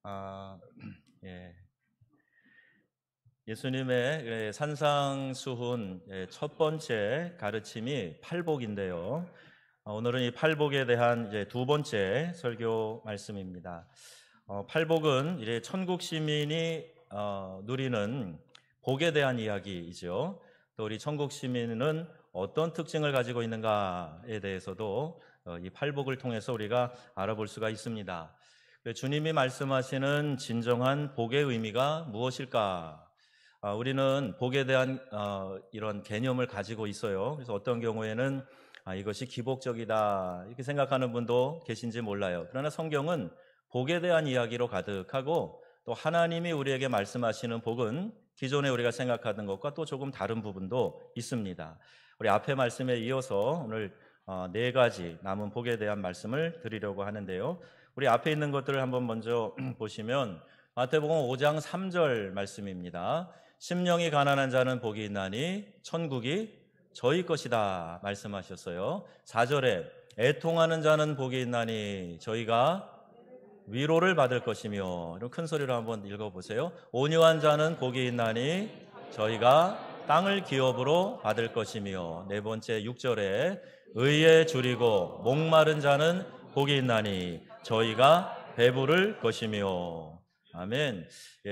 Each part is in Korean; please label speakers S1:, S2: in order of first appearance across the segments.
S1: 아, 예. 예수님의 산상수훈 첫 번째 가르침이 팔복인데요. 오늘은 이 팔복에 대한 이제 두 번째 설교 말씀입니다. 팔복은 이제 천국 시민이 누리는 복에 대한 이야기이죠. 또 우리 천국 시민은 어떤 특징을 가지고 있는가에 대해서도 이 팔복을 통해서 우리가 알아볼 수가 있습니다. 주님이 말씀하시는 진정한 복의 의미가 무엇일까? 우리는 복에 대한 이런 개념을 가지고 있어요. 그래서 어떤 경우에는 이것이 기복적이다 이렇게 생각하는 분도 계신지 몰라요. 그러나 성경은 복에 대한 이야기로 가득하고 또 하나님이 우리에게 말씀하시는 복은 기존에 우리가 생각하던 것과 또 조금 다른 부분도 있습니다. 우리 앞에 말씀에 이어서 오늘 네 가지 남은 복에 대한 말씀을 드리려고 하는데요. 우리 앞에 있는 것들을 한번 먼저 보시면 마태복음 5장 3절 말씀입니다. 심령이 가난한 자는 복이 있나니 천국이 저희 것이다 말씀하셨어요. 4절에 애통하는 자는 복이 있나니 저희가 위로를 받을 것이며, 이런 큰 소리로 한번 읽어보세요. 온유한 자는 복이 있나니 저희가 땅을 기업으로 받을 것이며, 네 번째 6절에 의에 줄이고 목마른 자는 복이 있나니 저희가 배부를 것이며. 아멘.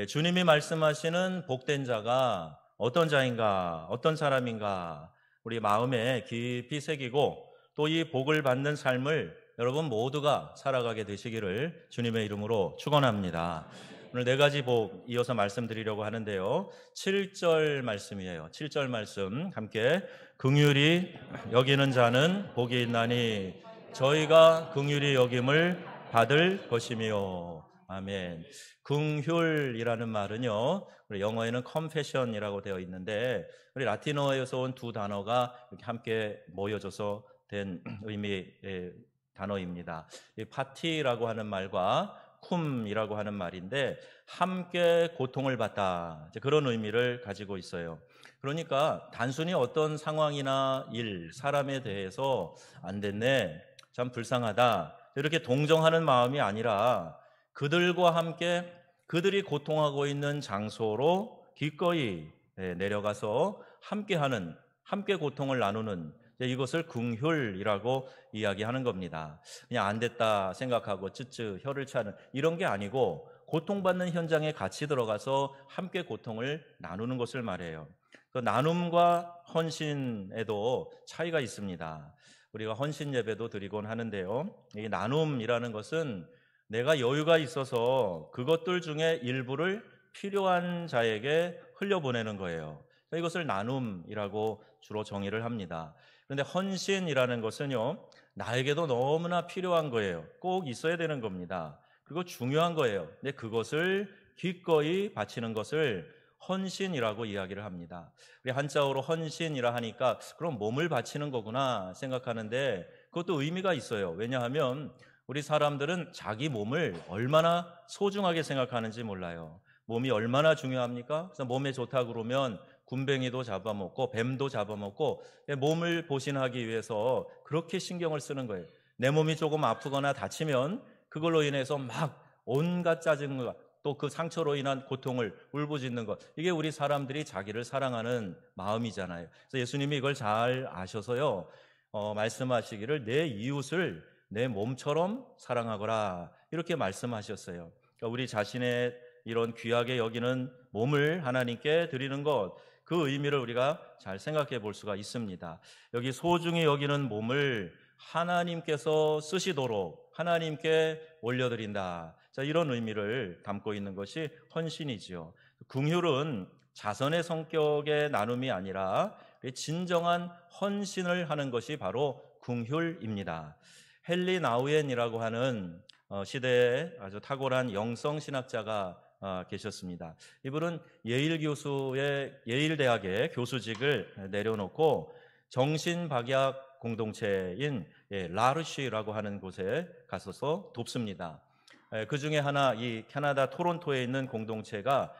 S1: 주님이 말씀하시는 복된 자가 어떤 자인가, 어떤 사람인가 우리 마음에 깊이 새기고 또 이 복을 받는 삶을 여러분 모두가 살아가게 되시기를 주님의 이름으로 축원합니다. 오늘 네 가지 복 이어서 말씀드리려고 하는데요. 7절 말씀이에요. 7절 말씀 함께 긍휼히 여기는 자는 복이 있나니 저희가 긍휼히 여김을 받을 것이며. 아멘. 긍휼이라는 말은요, 우리 영어에는 compassion이라고 되어 있는데 우리 라틴어에서 온 두 단어가 이렇게 함께 모여져서 된 의미의 단어입니다. 이 파티라고 하는 말과 쿰이라고 하는 말인데 함께 고통을 받다, 그런 의미를 가지고 있어요. 그러니까 단순히 어떤 상황이나 일, 사람에 대해서 안 됐네, 참 불쌍하다 이렇게 동정하는 마음이 아니라 그들과 함께 그들이 고통하고 있는 장소로 기꺼이 내려가서 함께하는, 함께 고통을 나누는, 이것을 긍휼이라고 이야기하는 겁니다. 그냥 안 됐다 생각하고 쯧쯧 혀를 차는 이런 게 아니고 고통받는 현장에 같이 들어가서 함께 고통을 나누는 것을 말해요. 그 나눔과 헌신에도 차이가 있습니다. 우리가 헌신 예배도 드리곤 하는데요. 이 나눔이라는 것은 내가 여유가 있어서 그것들 중에 일부를 필요한 자에게 흘려보내는 거예요. 이것을 나눔이라고 주로 정의를 합니다. 그런데 헌신이라는 것은요, 나에게도 너무나 필요한 거예요. 꼭 있어야 되는 겁니다. 그리고 중요한 거예요. 근데 그것을 기꺼이 바치는 것을 헌신이라고 이야기를 합니다. 우리 한자어로 헌신이라 하니까 그럼 몸을 바치는 거구나 생각하는데 그것도 의미가 있어요. 왜냐하면 우리 사람들은 자기 몸을 얼마나 소중하게 생각하는지 몰라요. 몸이 얼마나 중요합니까? 그래서 몸에 좋다 그러면 굼벵이도 잡아먹고 뱀도 잡아먹고 몸을 보신하기 위해서 그렇게 신경을 쓰는 거예요. 내 몸이 조금 아프거나 다치면 그걸로 인해서 막 온갖 짜증과 또 그 상처로 인한 고통을 울부짖는 것, 이게 우리 사람들이 자기를 사랑하는 마음이잖아요. 그래서 예수님이 이걸 잘 아셔서요, 말씀하시기를 내 이웃을 내 몸처럼 사랑하거라 이렇게 말씀하셨어요. 그러니까 우리 자신의 이런 귀하게 여기는 몸을 하나님께 드리는 것, 그 의미를 우리가 잘 생각해 볼 수가 있습니다. 여기 소중히 여기는 몸을 하나님께서 쓰시도록 하나님께 올려드린다, 이런 의미를 담고 있는 것이 헌신이지요. 긍휼은 자선의 성격의 나눔이 아니라 진정한 헌신을 하는 것이 바로 긍휼입니다. 헨리 나우엔이라고 하는 시대에 아주 탁월한 영성 신학자가 계셨습니다. 이분은 예일대학의 교수직을 내려놓고 정신박약 공동체인 라르쉬라고 하는 곳에 가서서 돕습니다. 그 중에 하나, 이 캐나다 토론토에 있는 공동체가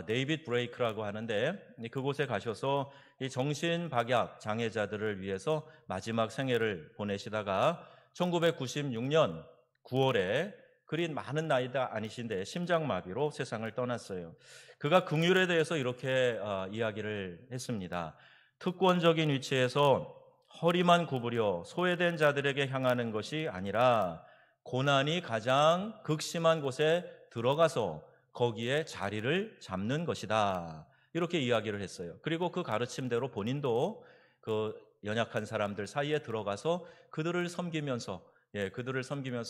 S1: 데이빗 브레이크라고 하는데 그곳에 가셔서 이 정신박약 장애자들을 위해서 마지막 생애를 보내시다가 1996년 9월에 그리 많은 나이도 아니신데 심장마비로 세상을 떠났어요. 그가 긍휼에 대해서 이렇게 이야기를 했습니다. 특권적인 위치에서 허리만 구부려 소외된 자들에게 향하는 것이 아니라 고난이 가장 극심한 곳에 들어가서 거기에 자리를 잡는 것이다. 이렇게 이야기를 했어요. 그리고 그 가르침대로 본인도 그 연약한 사람들 사이에 들어가서 그들을 섬기면서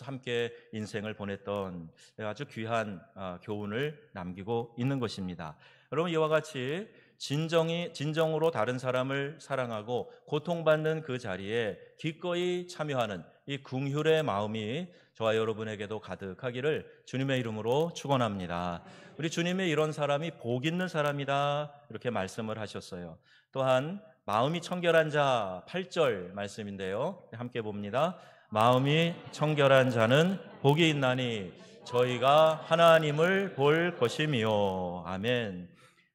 S1: 함께 인생을 보냈던 아주 귀한 교훈을 남기고 있는 것입니다. 여러분, 이와 같이 진정으로 다른 사람을 사랑하고 고통받는 그 자리에 기꺼이 참여하는 이 긍휼의 마음이 저와 여러분에게도 가득하기를 주님의 이름으로 축원합니다. 우리 주님의 이런 사람이 복 있는 사람이다 이렇게 말씀을 하셨어요. 또한 마음이 청결한 자 8절 말씀인데요. 함께 봅니다. 마음이 청결한 자는 복이 있나니 저희가 하나님을 볼 것이미요. 아멘.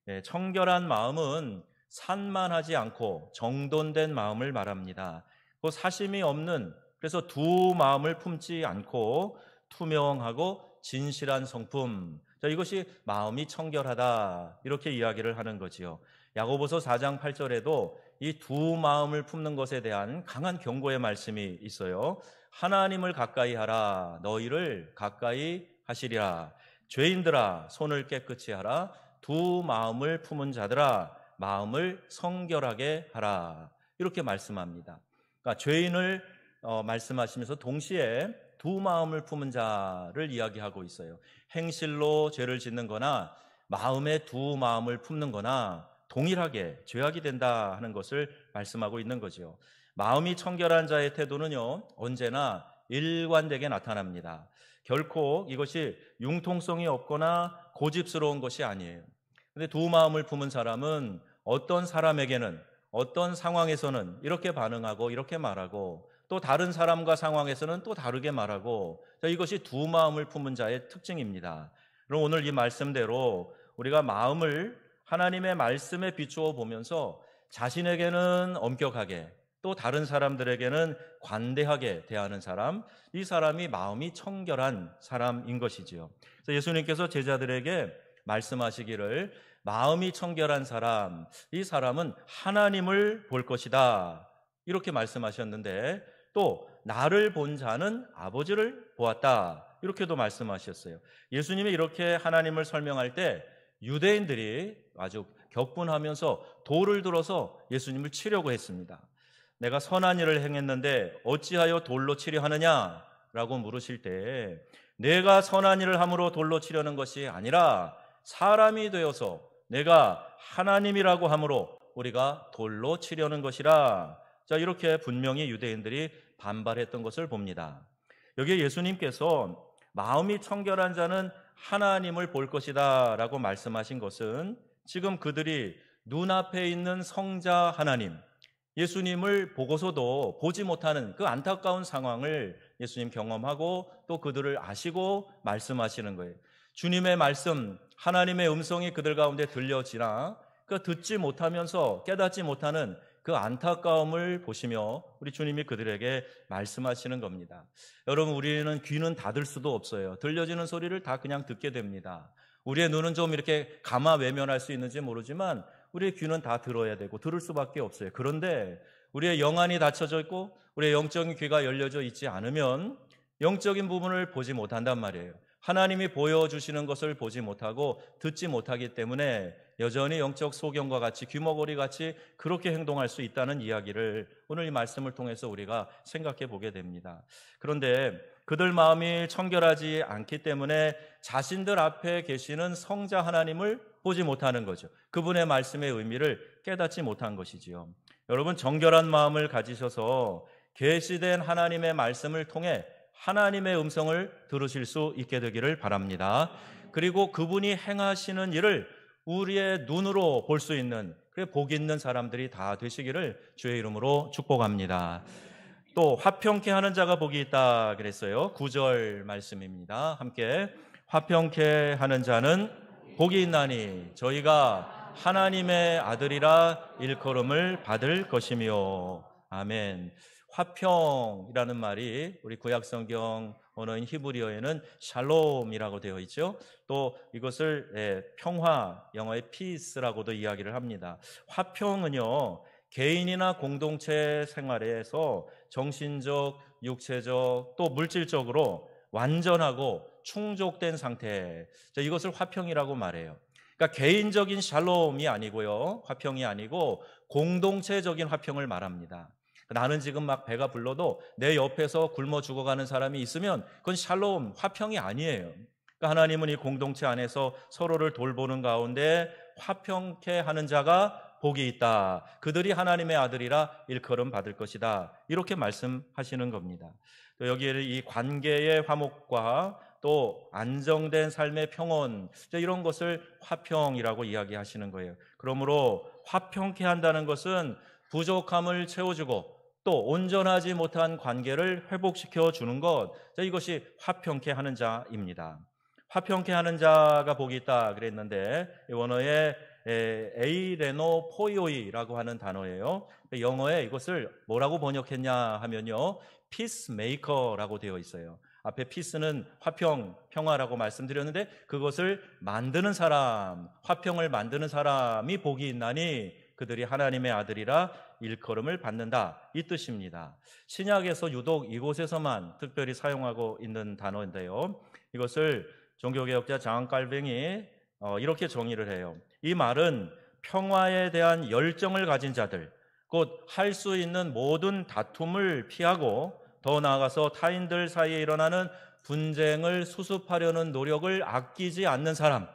S1: 네, 청결한 마음은 산만하지 않고 정돈된 마음을 말합니다. 그 사심이 없는, 그래서 두 마음을 품지 않고 투명하고 진실한 성품, 이것이 마음이 청결하다 이렇게 이야기를 하는 거지요. 야고보서 4장 8절에도 이 두 마음을 품는 것에 대한 강한 경고의 말씀이 있어요. 하나님을 가까이 하라, 너희를 가까이 하시리라. 죄인들아, 손을 깨끗이 하라. 두 마음을 품은 자들아, 마음을 성결하게 하라. 이렇게 말씀합니다. 그러니까 죄인을 말씀하시면서 동시에 두 마음을 품은 자를 이야기하고 있어요. 행실로 죄를 짓는 거나 마음에 두 마음을 품는 거나 동일하게 죄악이 된다 하는 것을 말씀하고 있는 거죠. 마음이 청결한 자의 태도는요, 언제나 일관되게 나타납니다. 결코 이것이 융통성이 없거나 고집스러운 것이 아니에요. 근데 두 마음을 품은 사람은 어떤 사람에게는, 어떤 상황에서는 이렇게 반응하고 이렇게 말하고, 또 다른 사람과 상황에서는 또 다르게 말하고, 이것이 두 마음을 품은 자의 특징입니다. 그럼 오늘 이 말씀대로 우리가 마음을 하나님의 말씀에 비추어 보면서 자신에게는 엄격하게, 또 다른 사람들에게는 관대하게 대하는 사람, 이 사람이 마음이 청결한 사람인 것이지요. 그래서 예수님께서 제자들에게 말씀하시기를 마음이 청결한 사람, 이 사람은 하나님을 볼 것이다 이렇게 말씀하셨는데, 또 나를 본 자는 아버지를 보았다 이렇게도 말씀하셨어요. 예수님이 이렇게 하나님을 설명할 때 유대인들이 아주 격분하면서 돌을 들어서 예수님을 치려고 했습니다. 내가 선한 일을 행했는데 어찌하여 돌로 치려 하느냐 라고 물으실 때, 내가 선한 일을 함으로 돌로 치려는 것이 아니라 사람이 되어서 내가 하나님이라고 함으로 우리가 돌로 치려는 것이라. 이렇게 분명히 유대인들이 반발했던 것을 봅니다. 여기에 예수님께서 마음이 청결한 자는 하나님을 볼 것이다 라고 말씀하신 것은 지금 그들이 눈앞에 있는 성자 하나님, 예수님을 보고서도 보지 못하는 그 안타까운 상황을 예수님 경험하고 또 그들을 아시고 말씀하시는 거예요. 주님의 말씀, 하나님의 음성이 그들 가운데 들려지나 그 듣지 못하면서 깨닫지 못하는 그 안타까움을 보시며 우리 주님이 그들에게 말씀하시는 겁니다. 여러분, 우리는 귀는 닫을 수도 없어요. 들려지는 소리를 다 그냥 듣게 됩니다. 우리의 눈은 좀 이렇게 감아 외면할 수 있는지 모르지만 우리의 귀는 다 들어야 되고 들을 수밖에 없어요. 그런데 우리의 영안이 닫혀져 있고 우리의 영적인 귀가 열려져 있지 않으면 영적인 부분을 보지 못한단 말이에요. 하나님이 보여주시는 것을 보지 못하고 듣지 못하기 때문에 여전히 영적 소경과 같이 귀머거리 같이 그렇게 행동할 수 있다는 이야기를 오늘 이 말씀을 통해서 우리가 생각해 보게 됩니다. 그런데 그들 마음이 청결하지 않기 때문에 자신들 앞에 계시는 성자 하나님을 보지 못하는 거죠. 그분의 말씀의 의미를 깨닫지 못한 것이지요. 여러분, 정결한 마음을 가지셔서 계시된 하나님의 말씀을 통해 하나님의 음성을 들으실 수 있게 되기를 바랍니다. 그리고 그분이 행하시는 일을 우리의 눈으로 볼 수 있는, 그래 복 있는 사람들이 다 되시기를 주의 이름으로 축복합니다. 또 화평케 하는 자가 복이 있다 그랬어요. 9절 말씀입니다. 함께 화평케 하는 자는 복이 있나니 저희가 하나님의 아들이라 일컬음을 받을 것이며. 아멘. 화평이라는 말이 우리 구약성경 언어인 히브리어에는 샬롬이라고 되어 있죠. 또 이것을 평화, 영어의 peace라고도 이야기를 합니다. 화평은요, 개인이나 공동체 생활에서 정신적, 육체적, 또 물질적으로 완전하고 충족된 상태, 이것을 화평이라고 말해요. 그러니까 개인적인 샬롬이 아니고요, 화평이 아니고 공동체적인 화평을 말합니다. 나는 지금 막 배가 불러도 내 옆에서 굶어 죽어가는 사람이 있으면 그건 샬롬, 화평이 아니에요. 그러니까 하나님은 이 공동체 안에서 서로를 돌보는 가운데 화평케 하는 자가 복이 있다. 그들이 하나님의 아들이라 일컬음 받을 것이다. 이렇게 말씀하시는 겁니다. 또 여기에 이 관계의 화목과 또 안정된 삶의 평온, 이런 것을 화평이라고 이야기하시는 거예요. 그러므로 화평케 한다는 것은 부족함을 채워주고 또 온전하지 못한 관계를 회복시켜 주는 것, 이것이 화평케 하는 자입니다. 화평케 하는 자가 복이 있다 그랬는데 원어에 에이레노 포이오이라고 하는 단어예요. 영어에 이것을 뭐라고 번역했냐 하면요, 피스메이커라고 되어 있어요. 앞에 피스는 화평, 평화라고 말씀드렸는데 그것을 만드는 사람, 화평을 만드는 사람이 복이 있나니 그들이 하나님의 아들이라 일컬음을 받는다, 이 뜻입니다. 신약에서 유독 이곳에서만 특별히 사용하고 있는 단어인데요, 이것을 종교개혁자 장 칼뱅이 이렇게 정의를 해요. 이 말은 평화에 대한 열정을 가진 자들, 곧 할 수 있는 모든 다툼을 피하고 더 나아가서 타인들 사이에 일어나는 분쟁을 수습하려는 노력을 아끼지 않는 사람,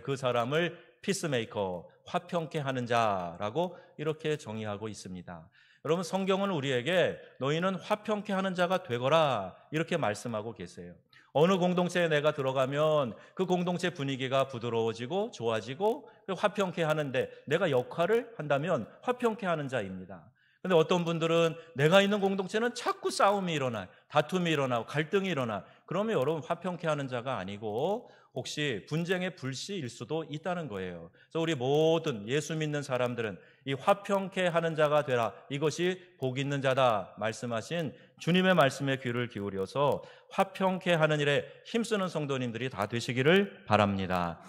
S1: 그 사람을 피스메이커, 화평케 하는 자라고 이렇게 정의하고 있습니다. 여러분, 성경은 우리에게 너희는 화평케 하는 자가 되거라 이렇게 말씀하고 계세요. 어느 공동체에 내가 들어가면 그 공동체 분위기가 부드러워지고 좋아지고 화평케 하는데 내가 역할을 한다면 화평케 하는 자입니다. 근데 어떤 분들은 내가 있는 공동체는 자꾸 싸움이 일어나요. 다툼이 일어나고 갈등이 일어나. 그러면 여러분, 화평케 하는 자가 아니고 혹시 분쟁의 불씨일 수도 있다는 거예요. 그래서 우리 모든 예수 믿는 사람들은 이 화평케 하는 자가 되라, 이것이 복 있는 자다 말씀하신 주님의 말씀에 귀를 기울여서 화평케 하는 일에 힘쓰는 성도님들이 다 되시기를 바랍니다.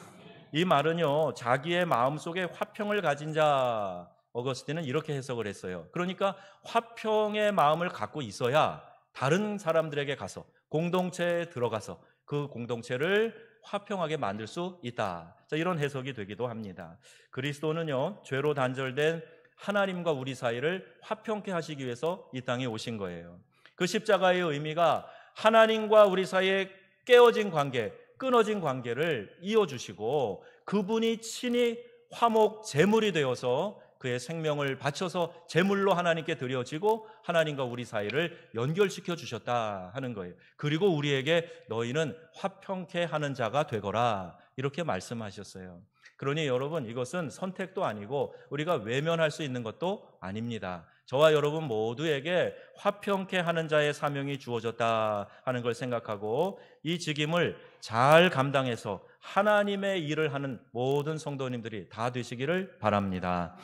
S1: 이 말은요, 자기의 마음속에 화평을 가진 자, 어거스틴은 이렇게 해석을 했어요. 그러니까 화평의 마음을 갖고 있어야 다른 사람들에게 가서 공동체에 들어가서 그 공동체를 화평하게 만들 수 있다, 이런 해석이 되기도 합니다. 그리스도는요, 죄로 단절된 하나님과 우리 사이를 화평케 하시기 위해서 이 땅에 오신 거예요. 그 십자가의 의미가 하나님과 우리 사이에 깨어진 관계, 끊어진 관계를 이어주시고 그분이 친히 화목 제물이 되어서 그의 생명을 바쳐서 제물로 하나님께 드려지고 하나님과 우리 사이를 연결시켜 주셨다 하는 거예요. 그리고 우리에게 너희는 화평케 하는 자가 되거라, 이렇게 말씀하셨어요. 그러니 여러분, 이것은 선택도 아니고 우리가 외면할 수 있는 것도 아닙니다. 저와 여러분 모두에게 화평케 하는 자의 사명이 주어졌다 하는 걸 생각하고 이 직임을 잘 감당해서 하나님의 일을 하는 모든 성도님들이 다 되시기를 바랍니다.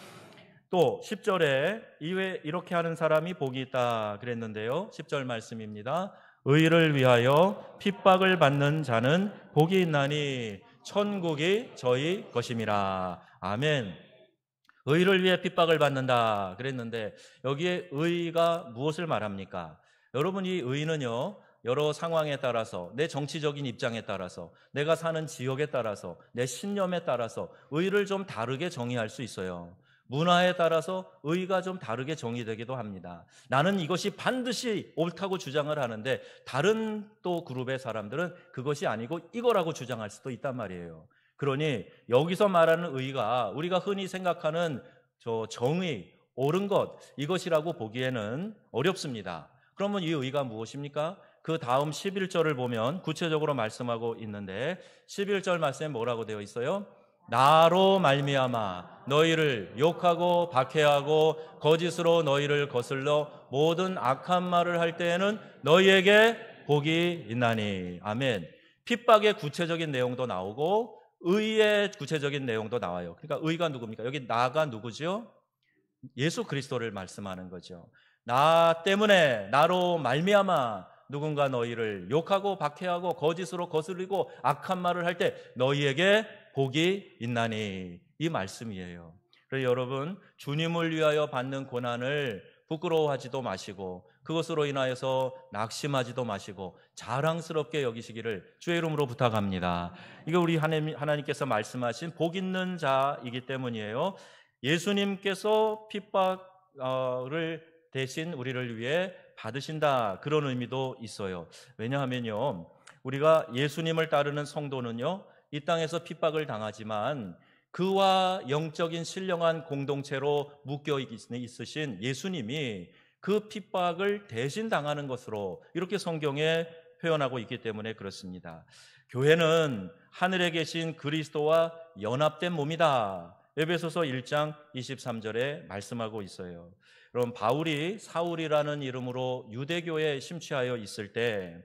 S1: 또 10절에 이외 이렇게 하는 사람이 복이 있다 그랬는데요, 10절 말씀입니다. 의를 위하여 핍박을 받는 자는 복이 있나니 천국이 저희 것임이라. 아멘. 의를 위해 핍박을 받는다 그랬는데 여기에 의가 무엇을 말합니까? 여러분, 이 의는요, 여러 상황에 따라서, 내 정치적인 입장에 따라서, 내가 사는 지역에 따라서, 내 신념에 따라서 의를 좀 다르게 정의할 수 있어요. 문화에 따라서 의가 좀 다르게 정의되기도 합니다. 나는 이것이 반드시 옳다고 주장을 하는데 다른 또 그룹의 사람들은 그것이 아니고 이거라고 주장할 수도 있단 말이에요. 그러니 여기서 말하는 의가 우리가 흔히 생각하는 정의, 옳은 것, 이것이라고 보기에는 어렵습니다. 그러면 이 의가 무엇입니까? 그 다음 11절을 보면 구체적으로 말씀하고 있는데 11절 말씀에 뭐라고 되어 있어요? 나로 말미암아 너희를 욕하고 박해하고 거짓으로 너희를 거슬러 모든 악한 말을 할 때에는 너희에게 복이 있나니. 아멘. 핍박의 구체적인 내용도 나오고 의의 구체적인 내용도 나와요. 그러니까 의가 누굽니까? 여기 나가 누구죠? 예수 그리스도를 말씀하는 거죠. 나 때문에 나로 말미암아 누군가 너희를 욕하고 박해하고 거짓으로 거스리고 악한 말을 할 때 너희에게 복이 있나니, 이 말씀이에요. 그래서 여러분, 주님을 위하여 받는 고난을 부끄러워하지도 마시고 그것으로 인하여서 낙심하지도 마시고 자랑스럽게 여기시기를 주의 이름으로 부탁합니다. 이거 우리 하나님께서 말씀하신 복 있는 자이기 때문이에요. 예수님께서 핍박을 대신 우리를 위해 받으신다, 그런 의미도 있어요. 왜냐하면요, 우리가 예수님을 따르는 성도는요, 이 땅에서 핍박을 당하지만 그와 영적인 신령한 공동체로 묶여 있으신 예수님이 그 핍박을 대신 당하는 것으로 이렇게 성경에 표현하고 있기 때문에 그렇습니다. 교회는 하늘에 계신 그리스도와 연합된 몸이다, 에베소서 1장 23절에 말씀하고 있어요. 그럼 바울이 사울이라는 이름으로 유대교에 심취하여 있을 때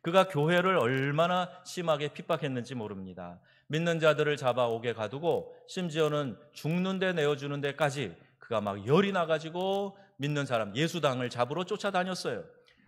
S1: 그가 교회를 얼마나 심하게 핍박했는지 모릅니다. 믿는 자들을 잡아 옥에 가두고 심지어는 죽는 데 내어주는 데까지 그가 막 열이 나가지고 믿는 사람, 예수당을 잡으러 쫓아다녔어요.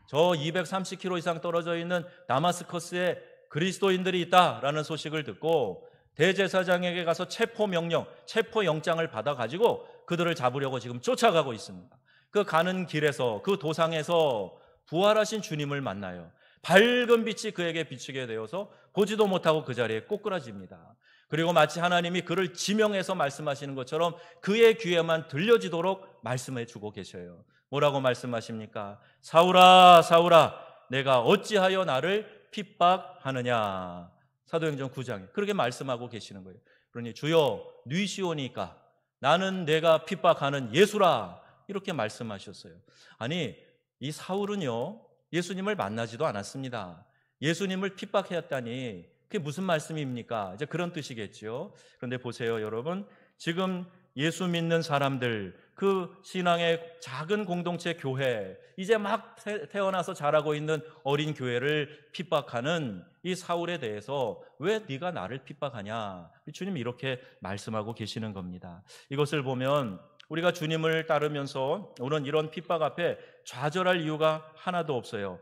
S1: 저 230km 이상 떨어져 있는 다마스커스에 그리스도인들이 있다라는 소식을 듣고 대제사장에게 가서 체포영장을 받아가지고 그들을 잡으려고 지금 쫓아가고 있습니다. 그 가는 길에서, 그 도상에서 부활하신 주님을 만나요. 밝은 빛이 그에게 비치게 되어서 보지도 못하고 그 자리에 꼬꾸라집니다. 그리고 마치 하나님이 그를 지명해서 말씀하시는 것처럼 그의 귀에만 들려지도록 말씀해 주고 계셔요. 뭐라고 말씀하십니까? 사울아, 사울아, 내가 어찌하여 나를 핍박하느냐. 사도행전 9장에 그렇게 말씀하고 계시는 거예요. 그러니 주여 뉘시오니까 나는 내가 핍박하는 예수라, 이렇게 말씀하셨어요. 아니, 이 사울은요, 예수님을 만나지도 않았습니다. 예수님을 핍박했다니 그게 무슨 말씀입니까? 이제 그런 뜻이겠죠. 그런데 보세요, 여러분. 지금 예수 믿는 사람들, 그 신앙의 작은 공동체 교회, 이제 막 태어나서 자라고 있는 어린 교회를 핍박하는 이 사울에 대해서 왜 네가 나를 핍박하냐? 주님이 이렇게 말씀하고 계시는 겁니다. 이것을 보면 우리가 주님을 따르면서 오는 이런 핍박 앞에 좌절할 이유가 하나도 없어요.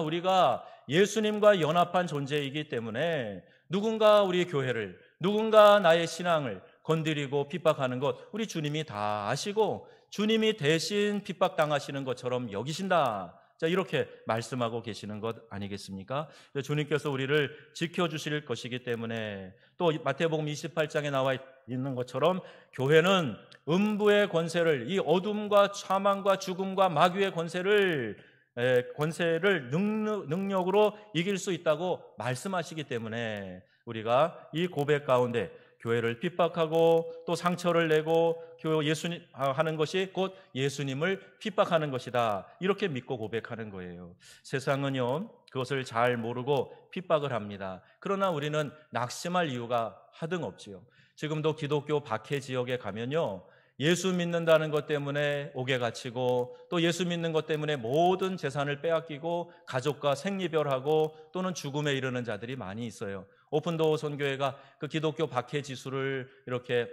S1: 우리가 예수님과 연합한 존재이기 때문에 누군가 우리 교회를, 누군가 나의 신앙을 건드리고 핍박하는 것 우리 주님이 다 아시고 주님이 대신 핍박당하시는 것처럼 여기신다. 자, 이렇게 말씀하고 계시는 것 아니겠습니까? 주님께서 우리를 지켜주실 것이기 때문에, 또 마태복음 28장에 나와 있는 것처럼 교회는 음부의 권세를, 이 어둠과 사망과 죽음과 마귀의 권세를 능력으로 이길 수 있다고 말씀하시기 때문에 우리가 이 고백 가운데 교회를 핍박하고 또 상처를 내고 예수님 하는 것이 곧 예수님을 핍박하는 것이다, 이렇게 믿고 고백하는 거예요. 세상은요, 그것을 잘 모르고 핍박을 합니다. 그러나 우리는 낙심할 이유가 하등 없지요. 지금도 기독교 박해 지역에 가면요, 예수 믿는다는 것 때문에 옥에 갇히고 또 예수 믿는 것 때문에 모든 재산을 빼앗기고 가족과 생리별하고 또는 죽음에 이르는 자들이 많이 있어요. 오픈도어 선교회가 그 기독교 박해 지수를 이렇게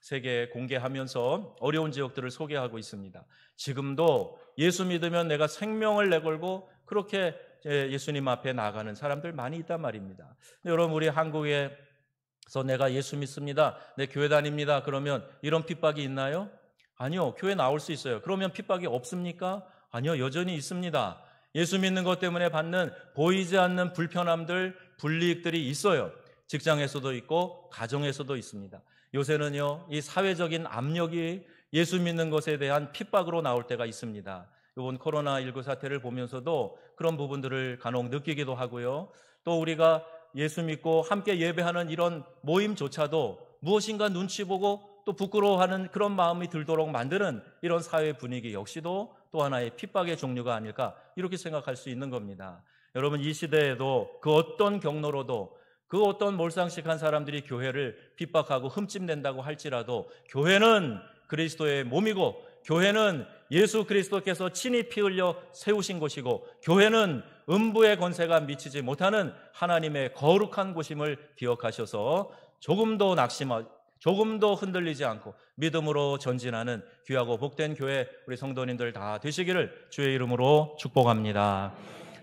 S1: 세계에 공개하면서 어려운 지역들을 소개하고 있습니다. 지금도 예수 믿으면 내가 생명을 내걸고 그렇게 예수님 앞에 나가는 사람들 많이 있단 말입니다. 여러분, 우리 한국에서 내가 예수 믿습니다, 내 교회 다닙니다, 그러면 이런 핍박이 있나요? 아니요. 교회 나올 수 있어요. 그러면 핍박이 없습니까? 아니요. 여전히 있습니다. 예수 믿는 것 때문에 받는 보이지 않는 불편함들, 불이익들이 있어요. 직장에서도 있고 가정에서도 있습니다. 요새는요, 이 사회적인 압력이 예수 믿는 것에 대한 핍박으로 나올 때가 있습니다. 이번 코로나19 사태를 보면서도 그런 부분들을 간혹 느끼기도 하고요. 또 우리가 예수 믿고 함께 예배하는 이런 모임조차도 무엇인가 눈치 보고 또 부끄러워하는 그런 마음이 들도록 만드는 이런 사회 분위기 역시도 또 하나의 핍박의 종류가 아닐까, 이렇게 생각할 수 있는 겁니다. 여러분, 이 시대에도 그 어떤 경로로도 그 어떤 몰상식한 사람들이 교회를 핍박하고 흠집낸다고 할지라도 교회는 그리스도의 몸이고 교회는 예수 그리스도께서 친히 피 흘려 세우신 곳이고 교회는 음부의 권세가 미치지 못하는 하나님의 거룩한 곳임을 기억하셔서 조금도 흔들리지 않고 믿음으로 전진하는 귀하고 복된 교회 우리 성도님들 다 되시기를 주의 이름으로 축복합니다.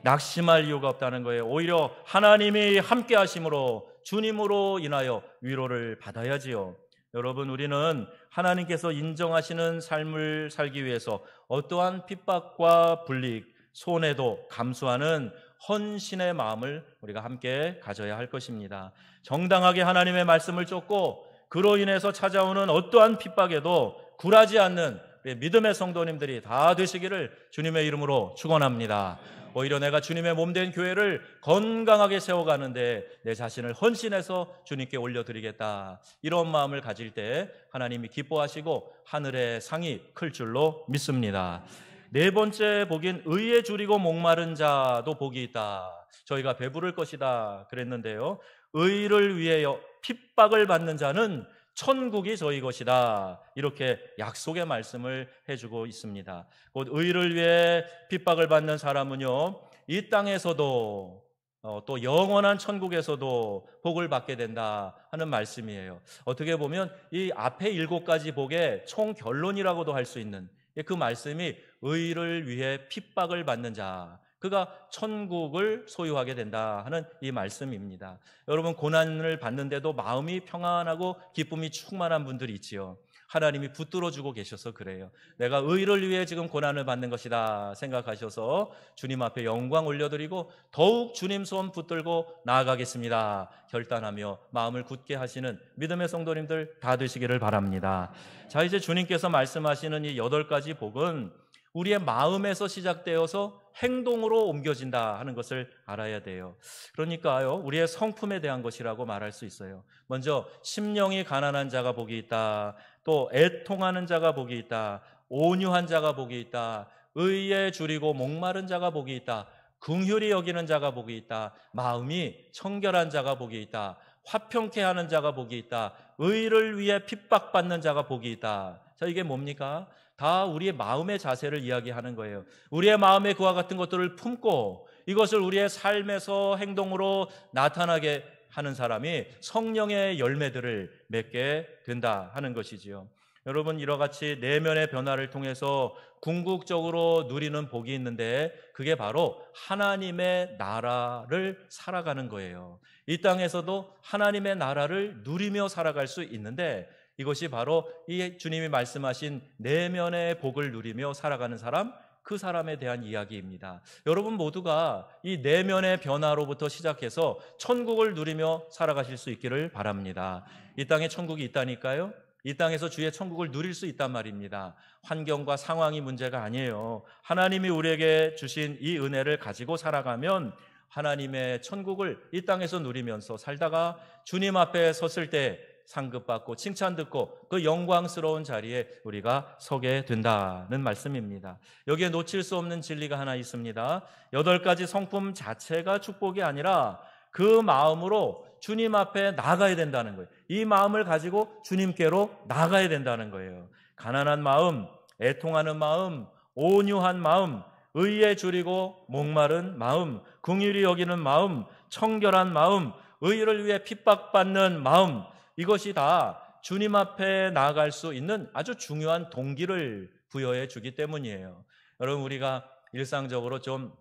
S1: 낙심할 이유가 없다는 거예요. 오히려 하나님이 함께 하심으로 주님으로 인하여 위로를 받아야지요. 여러분, 우리는 하나님께서 인정하시는 삶을 살기 위해서 어떠한 핍박과 불이익, 손해도 감수하는 헌신의 마음을 우리가 함께 가져야 할 것입니다. 정당하게 하나님의 말씀을 쫓고 그로 인해서 찾아오는 어떠한 핍박에도 굴하지 않는 믿음의 성도님들이 다 되시기를 주님의 이름으로 축원합니다. 오히려 내가 주님의 몸된 교회를 건강하게 세워가는데 내 자신을 헌신해서 주님께 올려드리겠다, 이런 마음을 가질 때 하나님이 기뻐하시고 하늘의 상이 클 줄로 믿습니다. 네 번째 복인 의에 줄이고 목마른 자도 복이 있다. 저희가 배부를 것이다 그랬는데요, 의를 위하여 핍박을 받는 자는 천국이 저희 것이다, 이렇게 약속의 말씀을 해주고 있습니다. 곧 의를 위해 핍박을 받는 사람은요, 이 땅에서도 또 영원한 천국에서도 복을 받게 된다 하는 말씀이에요. 어떻게 보면 이 앞에 7가지 복의 총 결론이라고도 할 수 있는 그 말씀이 의를 위해 핍박을 받는 자, 그가 천국을 소유하게 된다 하는 이 말씀입니다. 여러분, 고난을 받는데도 마음이 평안하고 기쁨이 충만한 분들이 있지요. 하나님이 붙들어주고 계셔서 그래요. 내가 의를 위해 지금 고난을 받는 것이다 생각하셔서 주님 앞에 영광 올려드리고 더욱 주님 손 붙들고 나아가겠습니다 결단하며 마음을 굳게 하시는 믿음의 성도님들 다 되시기를 바랍니다. 자, 이제 주님께서 말씀하시는 이 8가지 복은 우리의 마음에서 시작되어서 행동으로 옮겨진다 하는 것을 알아야 돼요. 그러니까요, 우리의 성품에 대한 것이라고 말할 수 있어요. 먼저 심령이 가난한 자가 복이 있다, 또 애통하는 자가 복이 있다, 온유한 자가 복이 있다, 의에 줄이고 목마른 자가 복이 있다, 긍휼히 여기는 자가 복이 있다, 마음이 청결한 자가 복이 있다, 화평케 하는 자가 복이 있다, 의를 위해 핍박받는 자가 복이 있다. 자, 이게 뭡니까? 다 우리의 마음의 자세를 이야기하는 거예요. 우리의 마음에 그와 같은 것들을 품고 이것을 우리의 삶에서 행동으로 나타나게 하는 사람이 성령의 열매들을 맺게 된다 하는 것이지요. 여러분, 이와 같이 내면의 변화를 통해서 궁극적으로 누리는 복이 있는데 그게 바로 하나님의 나라를 살아가는 거예요. 이 땅에서도 하나님의 나라를 누리며 살아갈 수 있는데 이것이 바로 이 주님이 말씀하신 내면의 복을 누리며 살아가는 사람, 그 사람에 대한 이야기입니다. 여러분 모두가 이 내면의 변화로부터 시작해서 천국을 누리며 살아가실 수 있기를 바랍니다. 이 땅에 천국이 있다니까요. 이 땅에서 주의 천국을 누릴 수 있단 말입니다. 환경과 상황이 문제가 아니에요. 하나님이 우리에게 주신 이 은혜를 가지고 살아가면 하나님의 천국을 이 땅에서 누리면서 살다가 주님 앞에 섰을 때 상급받고 칭찬 듣고 그 영광스러운 자리에 우리가 서게 된다는 말씀입니다. 여기에 놓칠 수 없는 진리가 하나 있습니다. 8가지 성품 자체가 축복이 아니라 그 마음으로 주님 앞에 나가야 된다는 거예요. 이 마음을 가지고 주님께로 나가야 된다는 거예요. 가난한 마음, 애통하는 마음, 온유한 마음, 의에 줄이고 목마른 마음, 긍휼히 여기는 마음, 청결한 마음, 의를 위해 핍박받는 마음, 이것이 다 주님 앞에 나아갈 수 있는 아주 중요한 동기를 부여해 주기 때문이에요. 여러분, 우리가 일상적으로 좀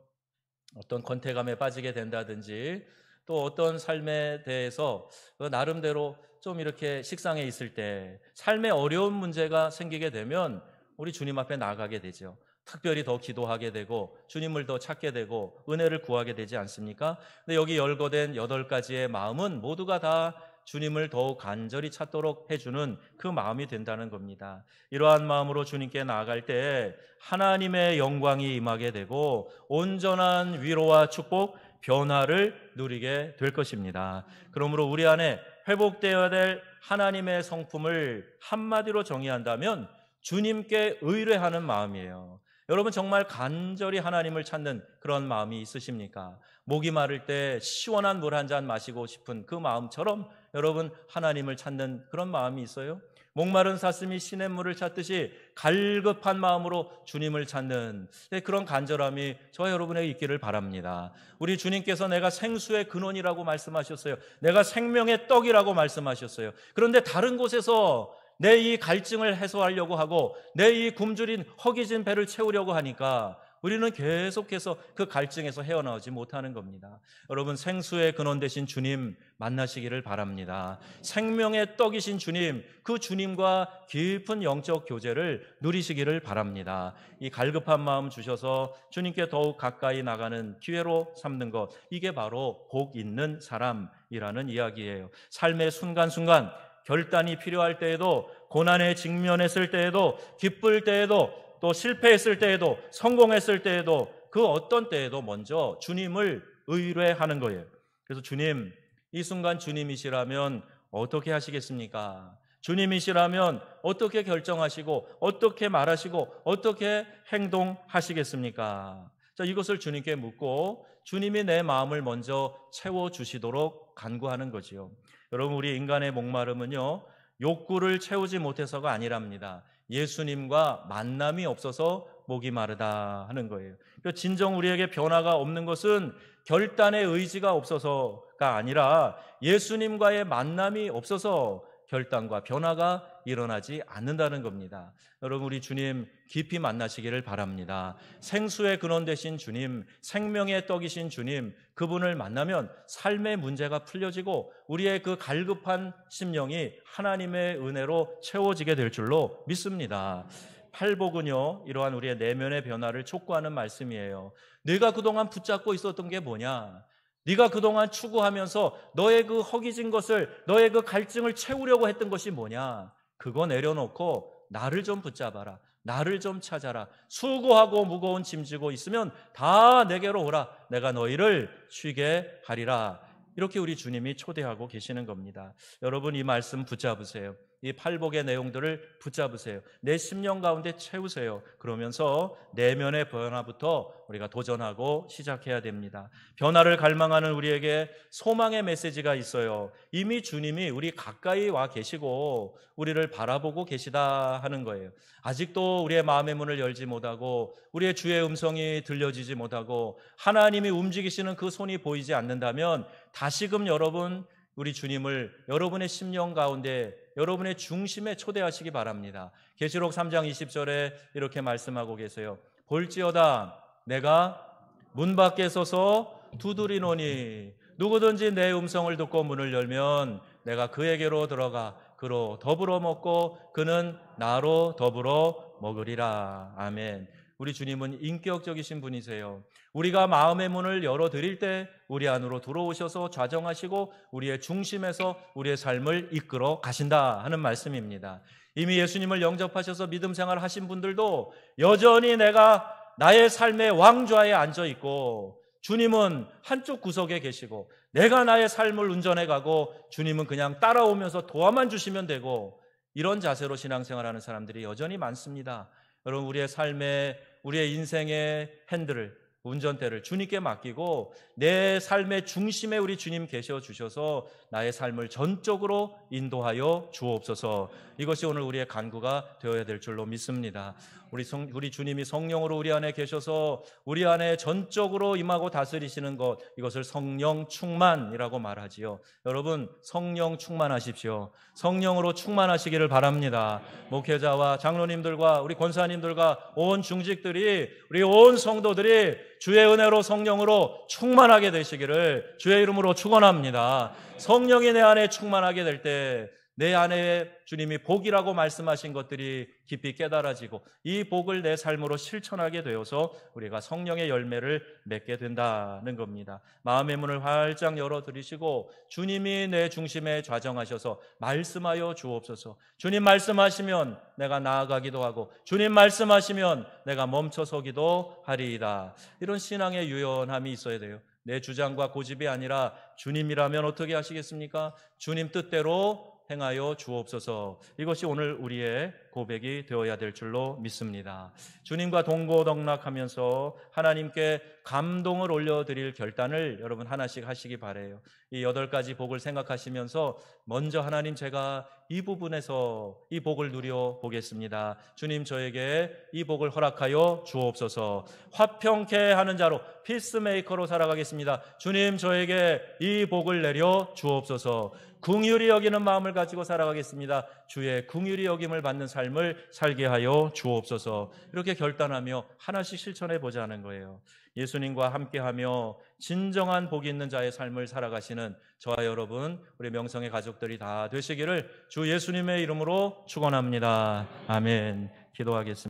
S1: 어떤 권태감에 빠지게 된다든지 또 어떤 삶에 대해서 나름대로 좀 이렇게 식상해 있을 때 삶에 어려운 문제가 생기게 되면 우리 주님 앞에 나가게 되죠. 특별히 더 기도하게 되고 주님을 더 찾게 되고 은혜를 구하게 되지 않습니까? 근데 여기 열거된 8가지의 마음은 모두가 다 주님을 더욱 간절히 찾도록 해주는 그 마음이 된다는 겁니다. 이러한 마음으로 주님께 나아갈 때 하나님의 영광이 임하게 되고 온전한 위로와 축복, 변화를 누리게 될 것입니다. 그러므로 우리 안에 회복되어야 될 하나님의 성품을 한마디로 정의한다면 주님께 의뢰하는 마음이에요. 여러분, 정말 간절히 하나님을 찾는 그런 마음이 있으십니까? 목이 마를 때 시원한 물 한 잔 마시고 싶은 그 마음처럼 여러분 하나님을 찾는 그런 마음이 있어요? 목마른 사슴이 시냇물을 찾듯이 갈급한 마음으로 주님을 찾는 그런 간절함이 저와 여러분에게 있기를 바랍니다. 우리 주님께서 내가 생수의 근원이라고 말씀하셨어요. 내가 생명의 떡이라고 말씀하셨어요. 그런데 다른 곳에서 내 이 갈증을 해소하려고 하고 내 이 굶주린 허기진 배를 채우려고 하니까 우리는 계속해서 그 갈증에서 헤어나오지 못하는 겁니다. 여러분, 생수의 근원 되신 주님 만나시기를 바랍니다. 생명의 떡이신 주님, 그 주님과 깊은 영적 교제를 누리시기를 바랍니다. 이 갈급한 마음 주셔서 주님께 더욱 가까이 나가는 기회로 삼는 것, 이게 바로 복 있는 사람이라는 이야기예요. 삶의 순간순간 결단이 필요할 때에도, 고난에 직면했을 때에도, 기쁠 때에도, 또 실패했을 때에도, 성공했을 때에도, 그 어떤 때에도 먼저 주님을 의뢰하는 거예요. 그래서 주님, 이 순간 주님이시라면 어떻게 하시겠습니까? 주님이시라면 어떻게 결정하시고 어떻게 말하시고 어떻게 행동하시겠습니까? 자, 이것을 주님께 묻고 주님이 내 마음을 먼저 채워주시도록 간구하는 거지요. 여러분, 우리 인간의 목마름은요, 욕구를 채우지 못해서가 아니랍니다. 예수님과 만남이 없어서 목이 마르다 하는 거예요. 진정 우리에게 변화가 없는 것은 결단의 의지가 없어서가 아니라 예수님과의 만남이 없어서 결단과 변화가 일어나지 않는다는 겁니다. 여러분, 우리 주님 깊이 만나시기를 바랍니다. 생수의 근원 되신 주님, 생명의 떡이신 주님, 그분을 만나면 삶의 문제가 풀려지고 우리의 그 갈급한 심령이 하나님의 은혜로 채워지게 될 줄로 믿습니다. 팔복은요, 이러한 우리의 내면의 변화를 촉구하는 말씀이에요. 네가 그동안 붙잡고 있었던 게 뭐냐? 네가 그동안 추구하면서 너의 그 허기진 것을, 너의 그 갈증을 채우려고 했던 것이 뭐냐? 그거 내려놓고 나를 좀 붙잡아라. 나를 좀 찾아라. 수고하고 무거운 짐 지고 있으면 다 내게로 오라. 내가 너희를 쉬게 하리라. 이렇게 우리 주님이 초대하고 계시는 겁니다. 여러분, 이 말씀 붙잡으세요. 이 팔복의 내용들을 붙잡으세요. 내 심령 가운데 채우세요. 그러면서 내면의 변화부터 우리가 도전하고 시작해야 됩니다. 변화를 갈망하는 우리에게 소망의 메시지가 있어요. 이미 주님이 우리 가까이 와 계시고 우리를 바라보고 계시다 하는 거예요. 아직도 우리의 마음의 문을 열지 못하고 우리의 주의 음성이 들려지지 못하고 하나님이 움직이시는 그 손이 보이지 않는다면 다시금 여러분, 우리 주님을 여러분의 심령 가운데, 여러분의 중심에 초대하시기 바랍니다. 계시록 3장 20절에 이렇게 말씀하고 계세요. 볼지어다 내가 문 밖에 서서 두드리노니 누구든지 내 음성을 듣고 문을 열면 내가 그에게로 들어가 그로 더불어 먹고 그는 나로 더불어 먹으리라. 아멘. 우리 주님은 인격적이신 분이세요. 우리가 마음의 문을 열어드릴 때 우리 안으로 들어오셔서 좌정하시고 우리의 중심에서 우리의 삶을 이끌어 가신다 하는 말씀입니다. 이미 예수님을 영접하셔서 믿음 생활을 하신 분들도 여전히 내가 나의 삶의 왕좌에 앉아있고 주님은 한쪽 구석에 계시고 내가 나의 삶을 운전해 가고 주님은 그냥 따라오면서 도와만 주시면 되고, 이런 자세로 신앙생활하는 사람들이 여전히 많습니다. 여러분, 우리의 삶의, 우리의 인생의 핸들을, 운전대를 주님께 맡기고 내 삶의 중심에 우리 주님 계셔 주셔서 나의 삶을 전적으로 인도하여 주옵소서. 이것이 오늘 우리의 간구가 되어야 될 줄로 믿습니다. 우리 주님이 성령으로 우리 안에 계셔서 우리 안에 전적으로 임하고 다스리시는 것, 이것을 성령 충만이라고 말하지요. 여러분, 성령 충만하십시오. 성령으로 충만하시기를 바랍니다. 목회자와 장로님들과 우리 권사님들과 온 중직들이, 우리 온 성도들이 주의 은혜로 성령으로 충만하게 되시기를 주의 이름으로 축원합니다. 성령이 내 안에 충만하게 될 때 내 안에 주님이 복이라고 말씀하신 것들이 깊이 깨달아지고 이 복을 내 삶으로 실천하게 되어서 우리가 성령의 열매를 맺게 된다는 겁니다. 마음의 문을 활짝 열어드리시고 주님이 내 중심에 좌정하셔서 말씀하여 주옵소서. 주님 말씀하시면 내가 나아가기도 하고 주님 말씀하시면 내가 멈춰서기도 하리이다. 이런 신앙의 유연함이 있어야 돼요. 내 주장과 고집이 아니라 주님이라면 어떻게 하시겠습니까? 주님 뜻대로 행하여 주옵소서. 이것이 오늘 우리의 고백이 되어야 될 줄로 믿습니다. 주님과 동고동락하면서 하나님께 감동을 올려드릴 결단을 여러분 하나씩 하시기 바라요. 이 8가지 복을 생각하시면서 먼저 하나님, 제가 이 부분에서 이 복을 누려 보겠습니다. 주님, 저에게 이 복을 허락하여 주옵소서. 화평케 하는 자로, 피스메이커로 살아가겠습니다. 주님, 저에게 이 복을 내려 주옵소서. 긍휼히 여기는 마음을 가지고 살아가겠습니다. 주의 긍휼히 여김을 받는 삶을 살게 하여 주옵소서. 이렇게 결단하며 하나씩 실천해 보자는 거예요. 예수님과 함께하며 진정한 복이 있는 자의 삶을 살아가시는 저와 여러분, 우리 명성의 가족들이 다 되시기를 주 예수님의 이름으로 축원합니다. 아멘. 기도하겠습니다.